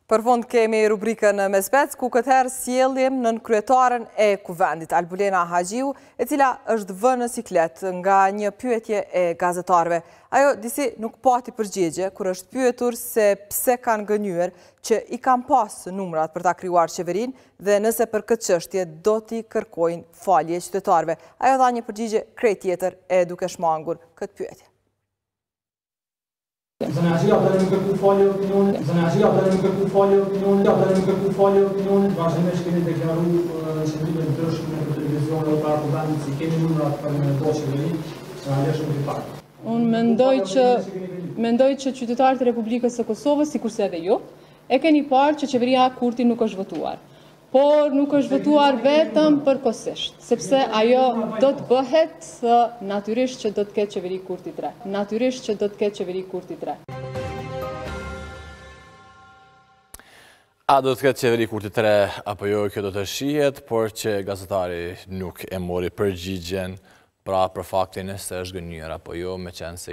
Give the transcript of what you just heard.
Për fund kemi rubrikën Mesbec, ku këtëherë sjelljem nën kryetaren e kuvendit, Albulena Haxhiu, e cila është vënë në siklet nga një pyetje e gazetarëve. Ajo disi nuk pati përgjigje kur është pyetur se pse kanë gënyer që i kanë pas numrat për ta krijuar qeverinë dhe nëse për këtë çështje do t'i kërkojnë falje qytetarëve. Ajo dha një përgjigje krejt tjetër e duke shmangur këtë pyetje. Zanazhia dhe në kërku falje opinionit, vazhdimisht kemi deklaruar qëndrime të ndryshme në televizion dhe para kuvendit se kemi numrat për me bo qeveri, realisht nuk i parë. Unë mendoj që qytetarët e Republikës së Kosovës, sikurse edhe ju, e keni parë që qeveria Kurti nuk është votuar. Por nuk është votuar vetëm përkohësisht, sepse ajo do të bëhet natyrisht që do të ketë qeveri Kurti 3. Natyrisht që do të ketë qeveri Kurti 3. A do të ketë qeveri Kurti 3 apo jo, kjo do të shihet, por që gazetari nuk e mori përgjigjen pra për faktin se është gënyer apo jo, me qenë se